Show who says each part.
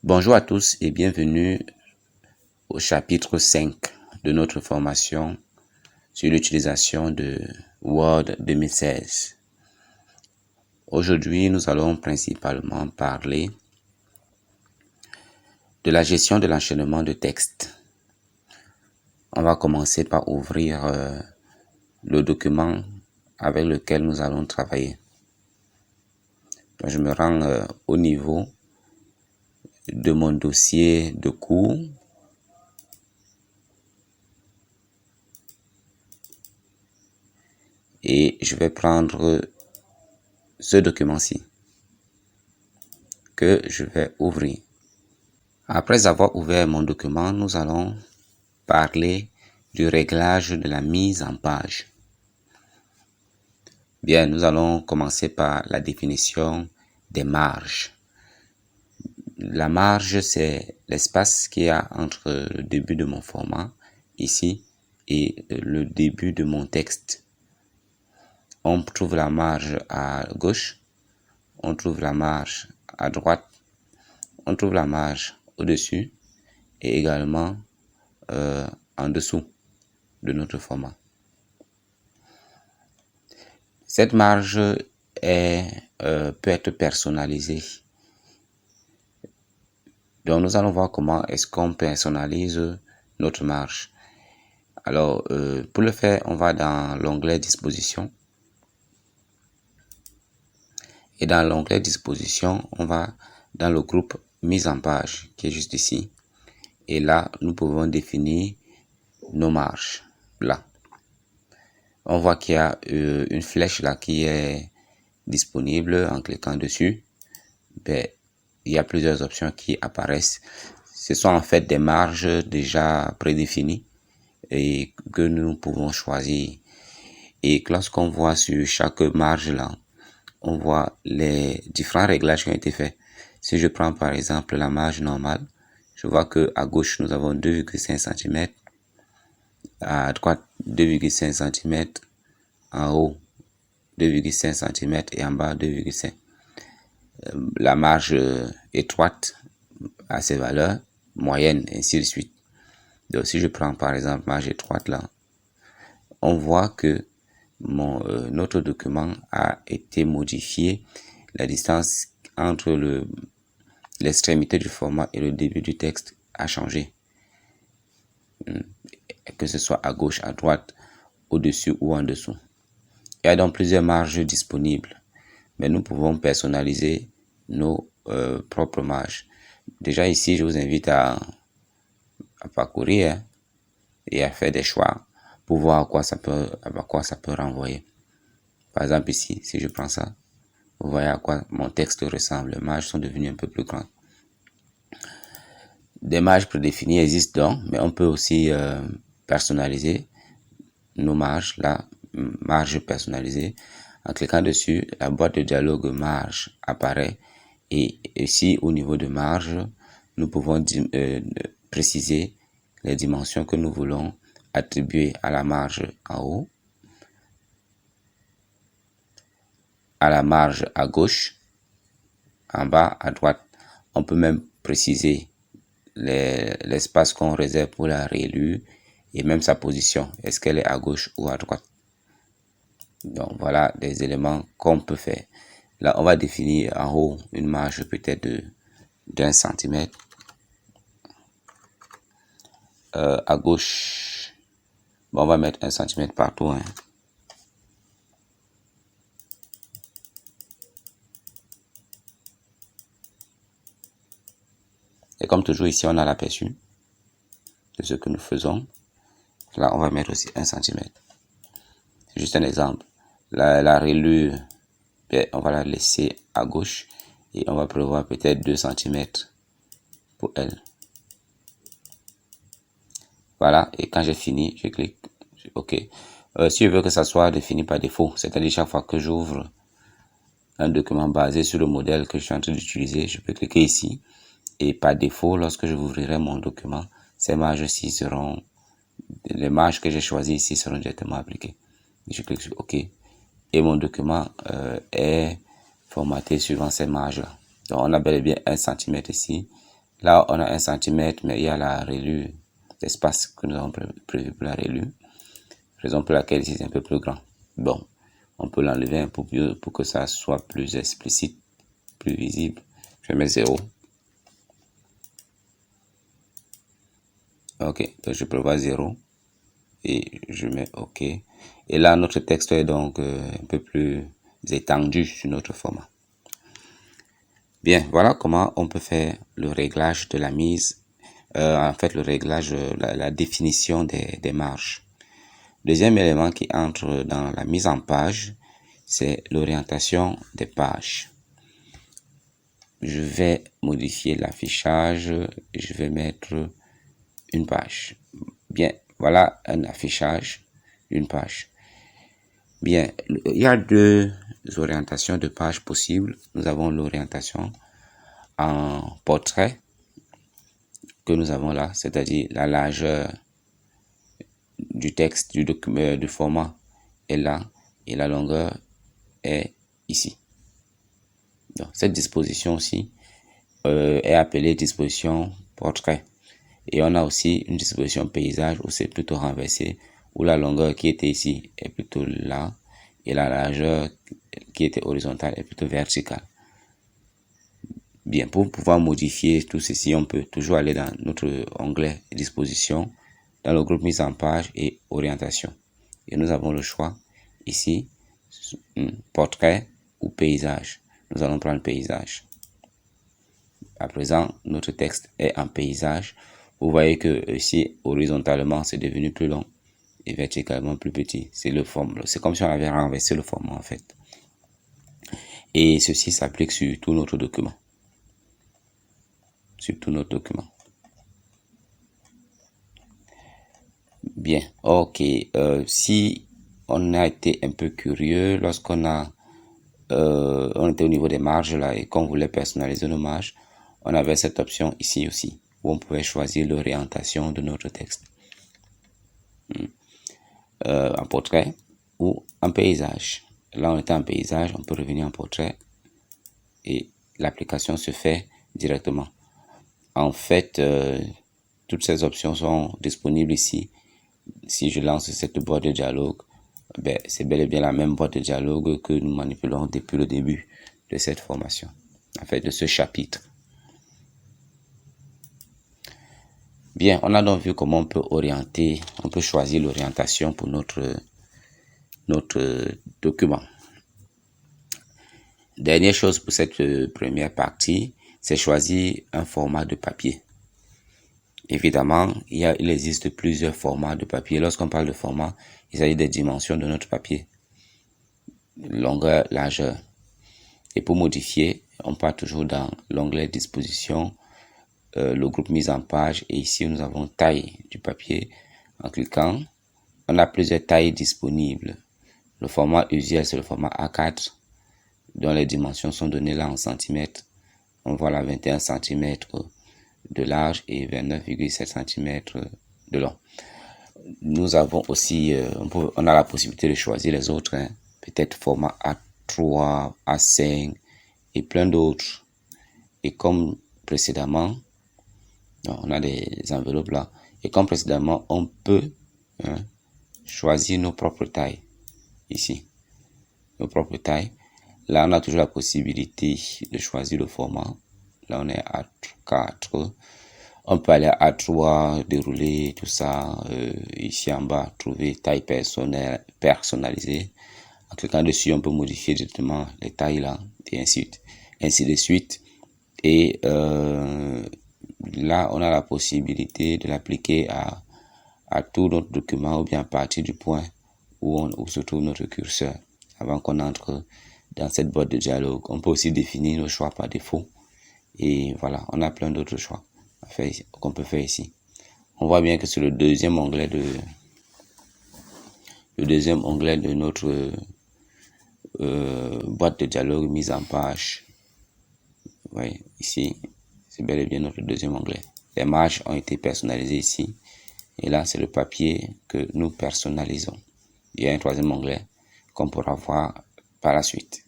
Speaker 1: Bonjour à tous et bienvenue au chapitre 5 de notre formation sur l'utilisation de Word 2016. Aujourd'hui, nous allons principalement parler de la gestion de l'enchaînement de texte. On va commencer par ouvrir le document avec lequel nous allons travailler. Donc, je me rends au niveau de mon dossier de cours. Et je vais prendre ce document-ci que je vais ouvrir. Après avoir ouvert mon document, nous allons parler du réglage de la mise en page. Bien, nous allons commencer par la définition des marges. La marge, c'est l'espace qu'il y a entre le début de mon format, ici, et le début de mon texte. On trouve la marge à gauche, on trouve la marge à droite, on trouve la marge au-dessus et également en dessous de notre format. Cette marge peut être personnalisée. Donc nous allons voir comment est-ce qu'on personnalise notre marge. Alors pour le faire, on va dans l'onglet Dispositions. Et dans l'onglet Dispositions, on va dans le groupe Mise en page qui est juste ici. Et là, nous pouvons définir nos marges. Là, on voit qu'il y a une flèche là qui est disponible. En cliquant dessus, il y a plusieurs options qui apparaissent. Ce sont en fait des marges déjà prédéfinies et que nous pouvons choisir. Et lorsqu'on voit sur chaque marge là, on voit les différents réglages qui ont été faits. Si je prends par exemple la marge normale, je vois que à gauche nous avons 2,5 cm, à droite 2,5 cm, en haut 2,5 cm et en bas 2,5. La marge étroite à ces valeurs, moyenne, ainsi de suite. Donc si je prends par exemple marge étroite là, on voit que notre document a été modifié. La distance entre l'extrémité du format et le début du texte a changé. Que ce soit à gauche, à droite, au-dessus ou en dessous. Il y a donc plusieurs marges disponibles, mais nous pouvons personnaliser nos propres marges. Déjà ici, je vous invite à parcourir et à faire des choix pour voir à quoi ça peut renvoyer. Par exemple ici, si je prends ça, vous voyez à quoi mon texte ressemble. Les marges sont devenues un peu plus grandes. Des marges prédéfinies existent donc, mais on peut aussi personnaliser nos marges. Là, marge personnalisée. En cliquant dessus, la boîte de dialogue marge apparaît. Et ici, au niveau de marge, nous pouvons préciser les dimensions que nous voulons attribuer à la marge en haut, à la marge à gauche, en bas à droite. On peut même préciser l'espace qu'on réserve pour la réélue et même sa position. Est-ce qu'elle est à gauche ou à droite? Donc voilà des éléments qu'on peut faire. Là, on va définir en haut une marge peut-être d'1 cm. À gauche, on va mettre 1 cm partout. Et comme toujours ici, on a l'aperçu de ce que nous faisons. Là, on va mettre aussi 1 cm. C'est juste un exemple. La rélue, on va la laisser à gauche et on va prévoir peut-être 2 cm pour elle. Voilà, et quand j'ai fini, je clique OK. Si je veux que ça soit défini par défaut, c'est-à-dire chaque fois que j'ouvre un document basé sur le modèle que je suis en train d'utiliser, je peux cliquer ici. Et par défaut, lorsque je ouvrirai mon document, ces marges-ci seront, les marges que j'ai choisies ici seront directement appliquées. Je clique sur OK. Et mon document est formaté suivant ces marges-là. Donc on a bel et bien 1 cm ici, Là, on a 1 centimètre, mais il y a la rélue, l'espace que nous avons prévu pour la rélue. Raison pour laquelle ici c'est un peu plus grand. Bon, on peut l'enlever un peu plus pour que ça soit plus explicite, plus visible. Je mets 0. Ok, donc je prévois 0 et je mets OK. Et là, notre texte est donc un peu plus étendu sur notre format. Bien, voilà comment on peut faire le réglage de la mise, le réglage, la définition des marges. Deuxième élément qui entre dans la mise en page, c'est l'orientation des pages. Je vais modifier l'affichage, je vais mettre une page. Bien, voilà un affichage d'une page. Bien, il y a 2 orientations de pages possibles. Nous avons l'orientation en portrait que nous avons là, c'est-à-dire la largeur du texte, du document, du format est là et la longueur est ici. Donc, cette disposition aussi est appelée disposition portrait. Et on a aussi une disposition paysage où c'est plutôt renversé, où la longueur qui était ici est plutôt là et la largeur qui était horizontale est plutôt verticale. Bien, pour pouvoir modifier tout ceci, on peut toujours aller dans notre onglet disposition, dans le groupe mise en page et orientation. Et nous avons le choix ici, portrait ou paysage. Nous allons prendre paysage. À présent, notre texte est en paysage. Vous voyez que ici, horizontalement, c'est devenu plus long et verticalement plus petit. C'est comme si on avait renversé le format en fait. Et ceci s'applique sur tout notre document. Bien, ok. Si on a été un peu curieux lorsqu'on on était au niveau des marges là et qu'on voulait personnaliser nos marges, on avait cette option ici aussi où on pouvait choisir l'orientation de notre texte en portrait ou en paysage. Là, on était en paysage, on peut revenir en portrait et l'application se fait directement. En fait, toutes ces options sont disponibles ici. Si je lance cette boîte de dialogue, c'est bel et bien la même boîte de dialogue que nous manipulons depuis le début de cette formation, en fait de ce chapitre. Bien, on a donc vu comment on peut orienter, on peut choisir l'orientation pour notre document. Dernière chose pour cette première partie, c'est choisir un format de papier. Évidemment, il existe plusieurs formats de papier. Lorsqu'on parle de format, il s'agit des dimensions de notre papier. Longueur, largeur. Et pour modifier, on part toujours dans l'onglet disposition, le groupe mise en page. Et ici, nous avons taille du papier. En cliquant, on a plusieurs tailles disponibles. Le format usuel, c'est le format A4, dont les dimensions sont données là en centimètres. On voit là 21 cm de large et 29,7 cm de long. Nous avons aussi, on a la possibilité de choisir les autres, hein, peut-être format A3, A5 et plein d'autres. Et comme précédemment, on a des enveloppes là, et comme précédemment, on peut choisir nos propres tailles ici, nos propres tailles. Là, on a toujours la possibilité de choisir le format. Là, on est à 4. On peut aller à 3, dérouler tout ça. Ici en bas, trouver taille personnalisée. En cliquant dessus, on peut modifier directement les tailles là, et ainsi de suite. Et là, on a la possibilité de l'appliquer à tout notre document ou bien à partir du point où se trouve notre curseur avant qu'on entre dans cette boîte de dialogue. On peut aussi définir nos choix par défaut. Et voilà, on a plein d'autres choix qu'on peut faire ici. On voit bien que c'est le deuxième onglet de notre boîte de dialogue mise en page. Vous voyez, ici, c'est bel et bien notre deuxième onglet. Les marges ont été personnalisées ici. Et là, c'est le papier que nous personnalisons. Il y a un troisième onglet qu'on pourra voir par la suite.